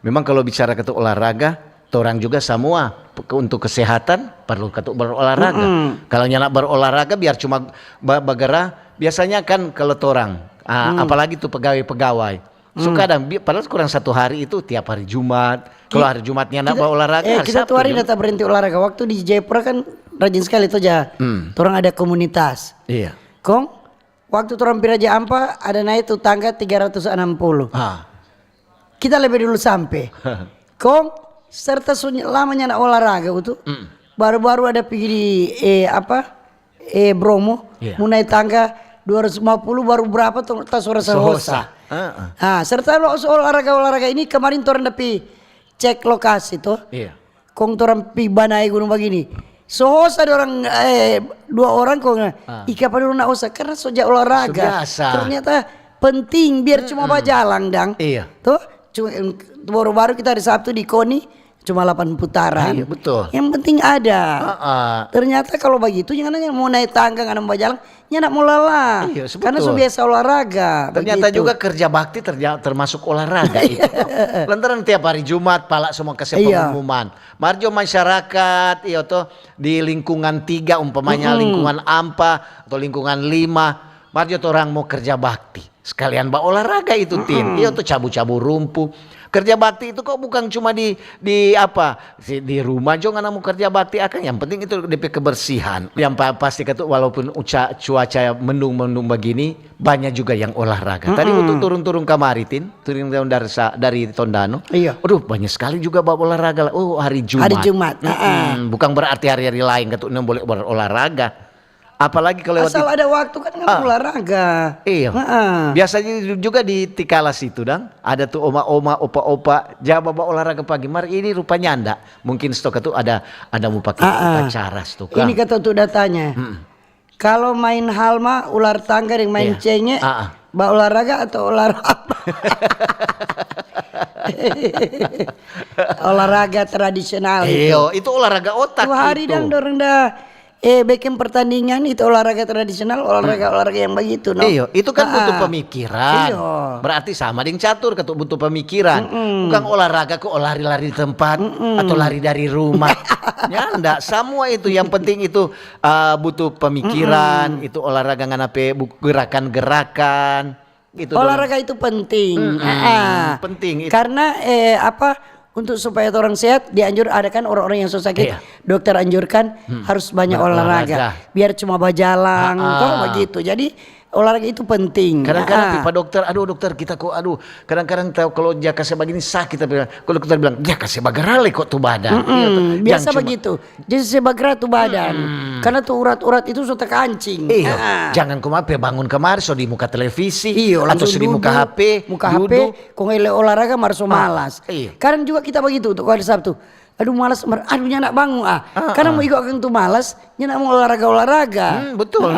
Memang kalau bicara ke olahraga, orang juga semua untuk kesehatan perlu berolahraga. Kalau nyala berolahraga biar cuma bagara, biasanya kan kalau orang, apalagi tuh pegawai-pegawai, suka kadang padahal kurang 1 hari itu tiap hari Jumat. Kalau hari Jumatnya nak berolahraga, kita tuh hari data berhenti olahraga. Waktu di Jayapura kan rajin sekali tuh aja. Orang ada komunitas. Iya. Kong, waktu orang Piraja Ampa ada naik tuh tangga 360. Kita lebih dulu sampai. Kong, serta lamanya nak olahraga itu. Baru-baru ada pergi di Bromo, mulai tangga 250 baru berapa tuh tas Sohosa. Serta olahraga ini kemarin orang dapat cek lokasi tuh. Kong orang pi banai gunung begini. Sohosa ada orang 2 orang kong ika pada nak usah karena sejak olahraga. Ternyata penting biar cuma berjalan dang. Tuh baru-baru kita hari Sabtu di Koni cuma 8 putaran. Iya, betul. Yang penting ada. Ternyata kalau begitu jangan mau naik tangga nggak mau jalan, nyak mau lelah. Iya, karena sudah biasa olahraga. Ternyata begitu. juga kerja bakti termasuk olahraga itu. Lantaran tiap hari Jumat pala semua kasih pengumuman. Marjo masyarakat, iya toh di lingkungan 3 umpamanya lingkungan Ampa atau lingkungan 5, Marjo tuh orang mau kerja bakti. Sekalian olahraga itu tin. Iya tuh cabu-cabu rumpuh. Kerja bakti itu kok bukan cuma di rumah juga mau kerja bakti akan. Yang penting itu DP kebersihan. Yang pasti itu walaupun cuaca mendung begini banyak juga yang olahraga. Tadi untuk turun kamaritin, turun dari Tondano. Iya. Aduh banyak sekali juga olahraga. Oh hari Jumat. Hari Jumat. Bukan berarti hari-hari lain ketuk boleh berolahraga. Apalagi kalau asal ada waktu kan olahraga. Iya. Biasanya juga di Tikalas itu dang ada tuh oma-oma, opa-opa jaba olahraga pagi. Mari ini rupanya anda. Mungkin stok itu ada mau pakai upacara stok. Ini kata tuh datanya. Kalau main halma ular tangga yang main cengek, olahraga atau olahraga? Olahraga tradisional. Iya, itu olahraga otak. 2 hari dang dorong dah. Bikin pertandingan itu olahraga tradisional, olahraga yang begitu, no? Iya, itu kan butuh pemikiran. Berarti sama dengan catur, ketuk butuh pemikiran. Bukan olahraga kok lari-lari di tempat atau lari dari rumah. Ya enggak, semua itu yang penting itu butuh pemikiran, itu olahraga nganape gerakan-gerakan. Itu olahraga itu penting. Penting. Karena untuk supaya orang sehat ada kan orang-orang yang sakit dokter anjurkan harus banyak olahraga biar cuma berjalan begitu. Jadi olahraga itu penting. Kadang-kadang Pak dokter, aduh dokter kita kok kadang-kadang tahu kalau dia kasih begini sakit tapi kalau dokter bilang dia kasih bagerale kok tuh badan. Biasa begitu. Jadi sebagera tuh badan. Karena tuh urat-urat itu sudah kancing. Jangan bangun kemarin so di muka televisi atau di muka HP. Kok olahraga marso malas. Kadang juga kita begitu untuk hari Sabtu. Aduh malas, aduh nyak nak bangun karena mau ikut tuh malas, nyak nak mau olahraga. Betul.